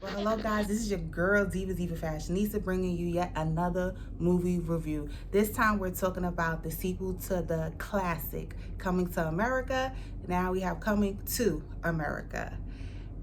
Well, hello guys, this is your girl Diva Fashionista bringing you yet another movie review. This time we're talking about the sequel to the classic Coming to America. Now we have Coming to America.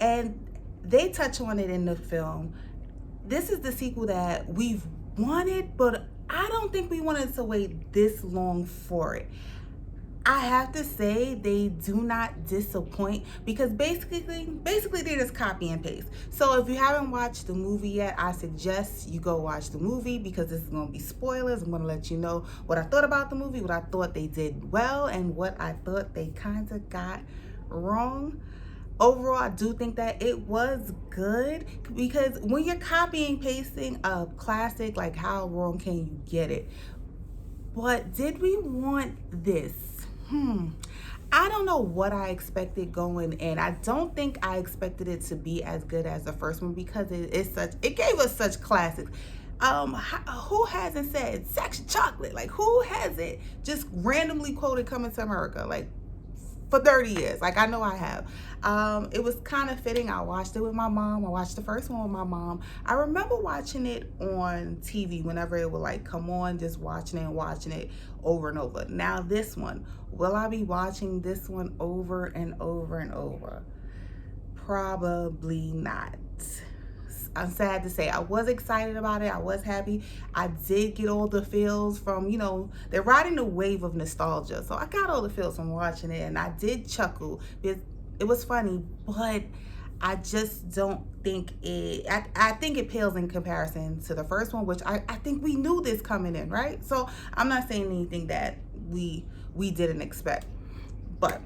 And they touch on it in the film. This is the sequel that we've wanted, but I don't think we wanted to wait this long for it. I have to say they do not disappoint because basically they just copy and paste. So if you haven't watched the movie yet, I suggest you go watch the movie because this is going to be spoilers. I'm going to let you know what I thought about the movie, what I thought they did well, and what I thought they kind of got wrong. Overall, I do think that it was good because when you're copying pasting a classic, like how wrong can you get it? But did we want this? I don't know what I expected going in. I don't think I expected it to be as good as the first one because it gave us such classics. Who hasn't said Sex Chocolate? Like, who hasn't just randomly quoted Coming to America? Like, for 30 years. Like, I know I have. It was kind of fitting. I watched it with my mom. I watched the first one with my mom. I remember watching it on TV whenever it would like come on, just watching it and watching it over and over. Now this one, will I be watching this one over and over and over? Probably not. I'm sad to say I was excited about it. I was happy. I did get all the feels from, they're riding the wave of nostalgia. So I got all the feels from watching it and I did chuckle because it was funny, but I just don't think I think it pales in comparison to the first one, which I think we knew this coming in, right? So I'm not saying anything that we didn't expect. But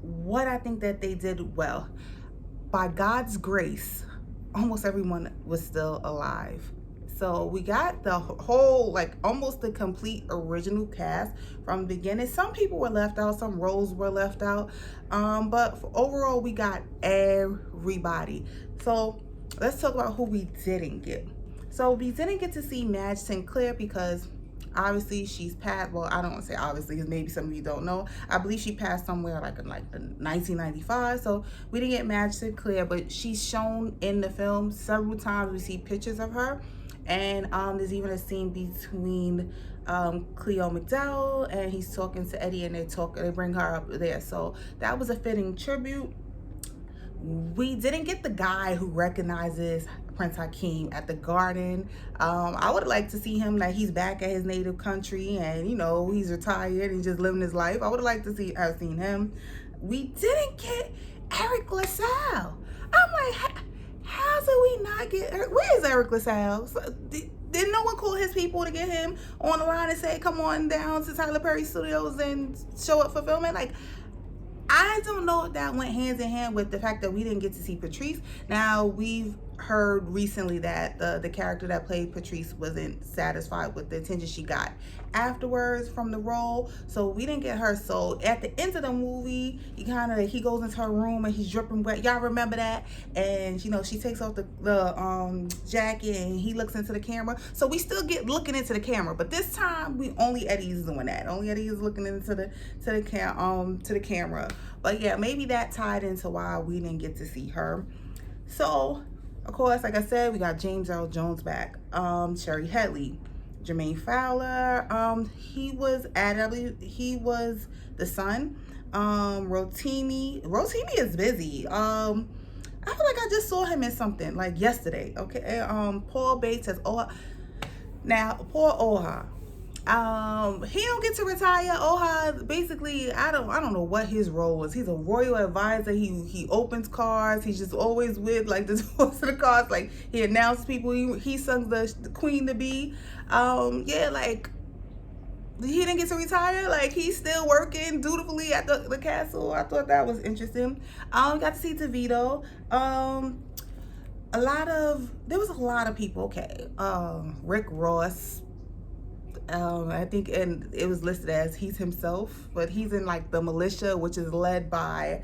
what I think that they did well, by God's grace, almost everyone was still alive. So we got the whole, like almost the complete original cast from the beginning. Some people were left out, some roles were left out, but overall we got everybody. So let's talk about who we didn't get. So we didn't get to see Madge Sinclair because obviously she's passed. Well, I don't want to say obviously because maybe some of you don't know. I believe she passed somewhere like in 1995. So we didn't get Madge Sinclair, but she's shown in the film several times. We see pictures of her. And there's even a scene between Cleo McDowell and he's talking to Eddie and they bring her up there. So that was a fitting tribute. We didn't get the guy who recognizes Prince Hakeem at the garden. I would like to see him, like he's back at his native country and he's retired and just living his life. I would like to have seen him. We didn't get Eric LaSalle. I'm like, how did we not get where is Eric LaSalle? So, did no one call his people to get him on the line and say, come on down to Tyler Perry Studios and show up for filming? Like, I don't know if that went hands in hand with the fact that we didn't get to see Patrice. Now, we've heard recently that the character that played Patrice wasn't satisfied with the attention she got afterwards from the role, so we didn't get her. So at the end of the movie, he goes into her room and he's dripping wet. Y'all remember that? And she takes off the jacket and he looks into the camera. So we still get looking into the camera, but this time only Eddie's doing that. Only Eddie is looking into the camera. But yeah, maybe that tied into why we didn't get to see her. So of course, like I said, we got James Earl Jones back, Sherry Headley, Jermaine Fowler, he was the son. Rotimi is busy. I feel like I just saw him in something like yesterday. Okay, Paul Bates as Oha. Now, poor Oha. He don't get to retire. Oha, basically, I don't know what his role was. He's a royal advisor. He opens cars. He's just always with like the doors of the cars. Like he announces people. He sung the Queen to Be. Yeah, like he didn't get to retire. Like he's still working dutifully at the castle. I thought that was interesting. Got to see DeVito. There was a lot of people. Okay, Rick Ross. I think, and it was listed as he's himself, but he's in like the militia, which is led by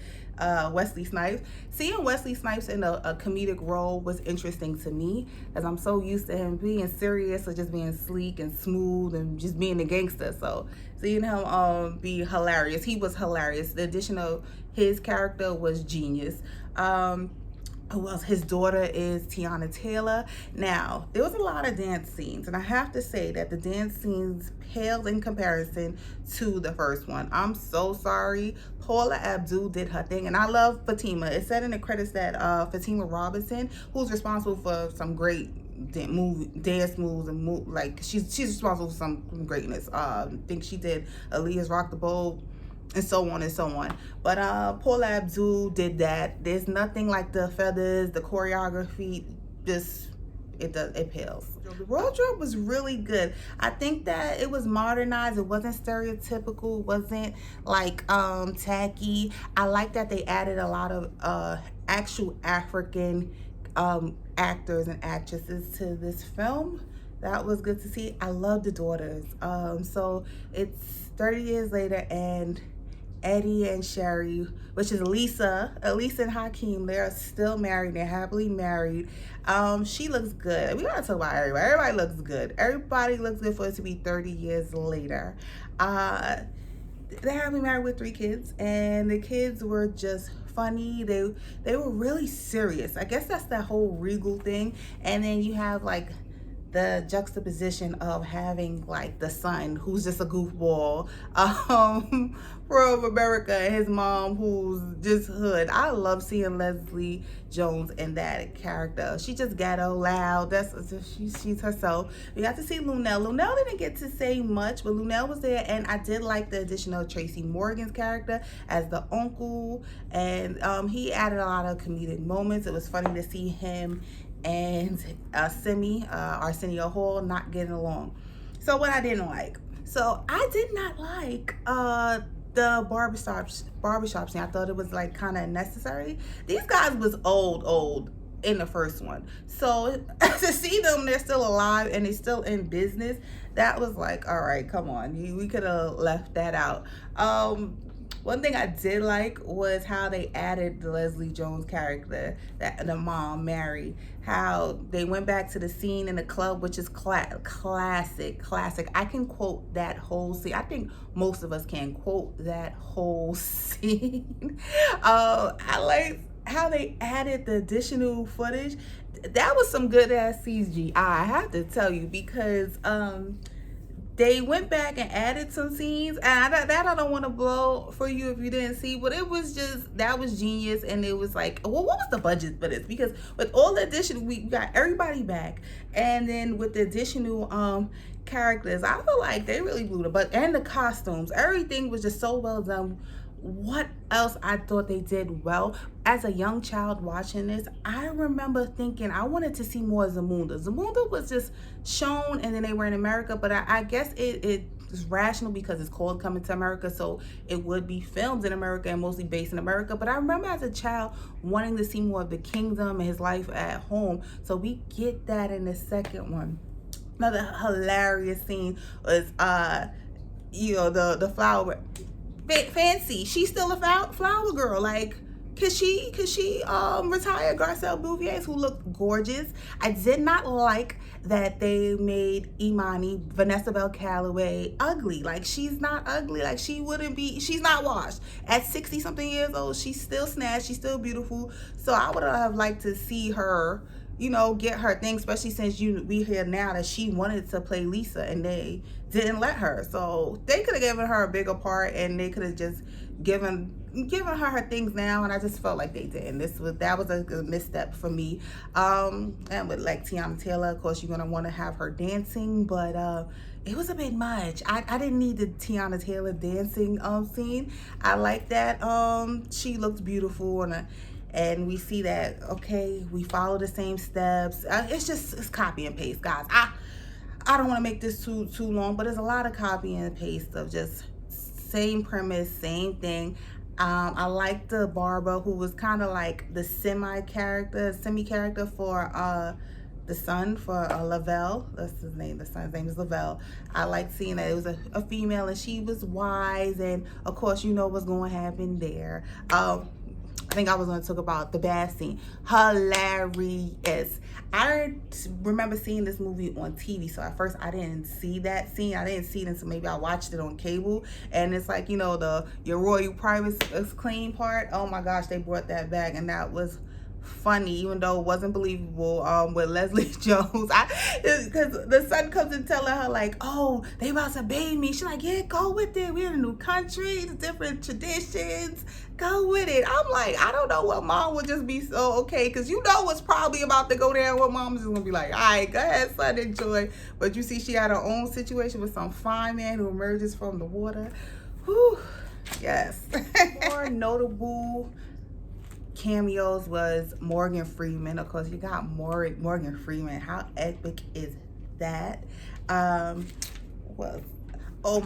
Wesley Snipes. Seeing Wesley Snipes in a comedic role was interesting to me, as I'm so used to him being serious or just being sleek and smooth and just being a gangster. So seeing him be hilarious, he was hilarious. The addition of His character was genius. Who else? His daughter is Tiana Taylor. Now, there was a lot of dance scenes, and I have to say that the dance scenes paled in comparison to the first one. I'm so sorry. Paula Abdul did her thing, and I love Fatima. It said in the credits that Fatima Robinson, who's responsible for some great dance moves and like she's responsible for some greatness. I think she did Aaliyah's Rock the Boat and so on and so on. But Paula Abdul did that. There's nothing like the feathers, the choreography, just it pales. The wardrobe was really good. I think that it was modernized. It wasn't stereotypical. It wasn't like tacky. I like that they added a lot of actual African actors and actresses to this film. That was good to see. I love the daughters. So it's 30 years later, and Eddie and Sherry, which is Elisa and Hakeem, they're still married. They're happily married. She looks good. We gotta talk about everybody. Everybody looks good. Everybody looks good for it to be 30 years later. They're happily married with 3 kids, and the kids were just funny. They were really serious. I guess that's that whole regal thing. And then you have like the juxtaposition of having like the son who's just a goofball from America, and his mom who's just hood. I love seeing Leslie Jones in that character. She just ghetto loud. She's herself. We got to see Lunel. Lunel didn't get to say much, but Lunel was there, and I did like the addition of Tracy Morgan's character as the uncle, and he added a lot of comedic moments. It was funny to see him and Simi, Arsenio Hall, not getting along. So what I didn't like. So I did not like the barbershop scene. I thought it was like kind of necessary. These guys was old in the first one. So to see them, they're still alive and they're still in business, that was like, all right, come on. We could have left that out. One thing I did like was how they added the Leslie Jones character, that the mom, Mary, how they went back to the scene in the club, which is classic. I can quote that whole scene. I think most of us can quote that whole scene. I like how they added the additional footage. That was some good ass CGI, I have to tell you, because they went back and added some scenes, and I don't want to blow for you if you didn't see, but it was just, that was genius. And it was like, well, what was the budget for this? Because with all the addition, we got everybody back, and then with the additional characters, I feel like they really blew the budget, and the costumes, everything was just so well done. What else I thought they did well? As a young child watching this, I remember thinking I wanted to see more Zamunda. Zamunda was just shown, and then they were in America, but I guess it is rational because it's called Coming to America, so it would be filmed in America and mostly based in America. But I remember as a child wanting to see more of the kingdom and his life at home, so we get that in the second one. Another hilarious scene was the flower. Fancy, she's still a flower girl. Like, could she retire Garcelle Bouvier's, who looked gorgeous? I did not like that they made Imani, Vanessa Bell Calloway, ugly. Like, she's not ugly. Like, she's not washed. At 60 something years old, she's still snatched, she's still beautiful. So I would have liked to see her, get her thing, especially since we hear now that she wanted to play Lisa and they didn't let her. So they could have given her a bigger part, and they could have just given her things now, and I just felt like they didn't. That was a misstep for me. And with like Tiana Taylor, of course, you're gonna want to have her dancing, but it was a bit much. I didn't need the Tiana Taylor dancing scene. I like that she looked beautiful, and we see that, okay, we follow the same steps. It's copy and paste, guys. I don't want to make this too long, but there's a lot of copy and paste of just same premise, same thing. I like the barber, who was kind of like the semi character for the son, for Lavelle. That's his name. The son's name is Lavelle. I like seeing that it was a female, and she was wise, and of course you know what's going to happen there. I think I was going to talk about the bath scene. Hilarious. I remember seeing this movie on TV, so at first I didn't see that scene. I didn't see it until maybe I watched it on cable, and it's like, you know, the your royal private is clean part. Oh my gosh, they brought that back, and that was funny, even though it wasn't believable. With Leslie Jones, because the son comes and telling her like, oh, they about to bathe me. She's like, yeah, go with it. We're in a new country, different traditions. Go with it. I'm like, I don't know what mom would just be so okay, because you know what's probably about to go down. What mom's just gonna be like, all right, go ahead, son, enjoy. But you see, she had her own situation with some fine man who emerges from the water. Whew, yes. More notable cameos was Morgan Freeman. Of course, you got Morgan Freeman. How epic is that?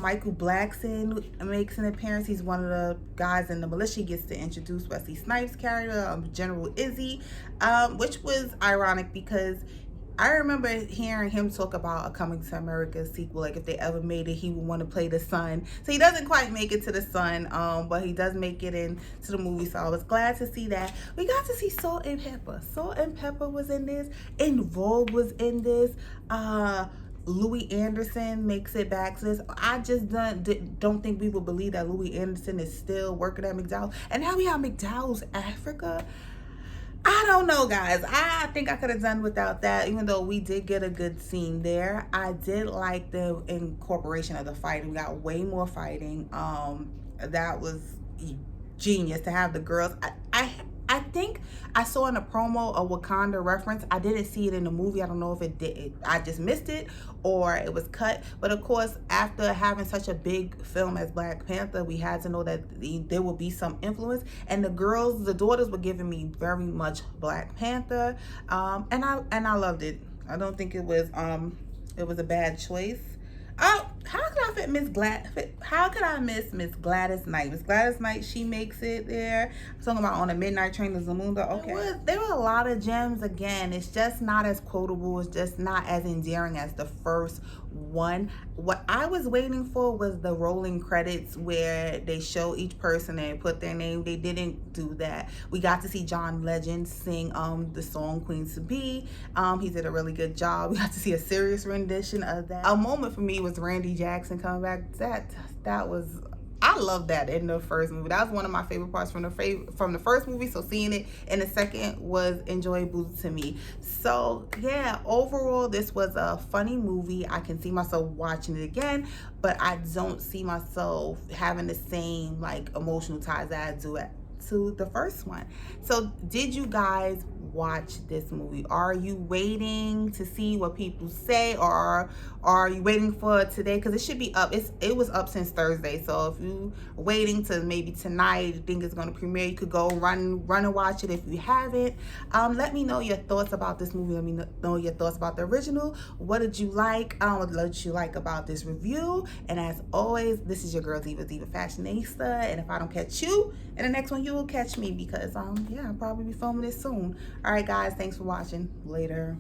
Michael Blackson makes an appearance. He's one of the guys in the militia. He gets to introduce Wesley Snipes' character, General Izzy, which was ironic because I remember hearing him talk about a Coming to America sequel. Like, if they ever made it, he would want to play the son. So he doesn't quite make it to the son, but he does make it into the movie. So I was glad to see that. We got to see Salt and Pepper. Salt and Pepper was in this. En Vogue was in this. Louis Anderson makes it back to this. I just don't think we would believe that Louis Anderson is still working at McDowell's. And now we have McDowell's Africa. I don't know, guys. I think I could have done without that, even though we did get a good scene there. I did like the incorporation of the fighting. We got way more fighting. That was genius to have the girls. I think I saw in the promo a Wakanda reference. I didn't see it in the movie. I don't know if it did. I just missed it or it was cut. But of course, after having such a big film as Black Panther, we had to know that there would be some influence. And the daughters were giving me very much Black Panther, and I loved it. I don't think it was a bad choice. Oh, how could I miss Miss Gladys Knight? Miss Gladys Knight, she makes it there. I'm talking about On a Midnight Train to Zamunda. Okay. There were a lot of gems. Again, it's just not as quotable. It's just not as endearing as the first one. What I was waiting for was the rolling credits where they show each person and put their name. They didn't do that. We got to see John Legend sing the song Queen to Be. He did a really good job. We got to see a serious rendition of that. A moment for me was Randy Jackson coming back. That was, I love that in the first movie. That was one of my favorite parts from the first movie. So seeing it in the second was enjoyable to me. So yeah, overall, this was a funny movie. I can see myself watching it again, but I don't see myself having the same like emotional ties that I do to the first one. So did you guys watch this movie? Are you waiting to see what people say, or are you waiting for today? Because it should be up. It was up since Thursday. So if you are waiting to maybe tonight, you think it's going to premiere, you could go run and watch it if you haven't. Let me know your thoughts about this movie. Let me know your thoughts about the original. What did you like? What did you like about this review? And as always, this is your girl Diva Fashionista. And if I don't catch you in the next one, you will catch me, because yeah, I'll probably be filming this soon. All right, guys, thanks for watching. Later.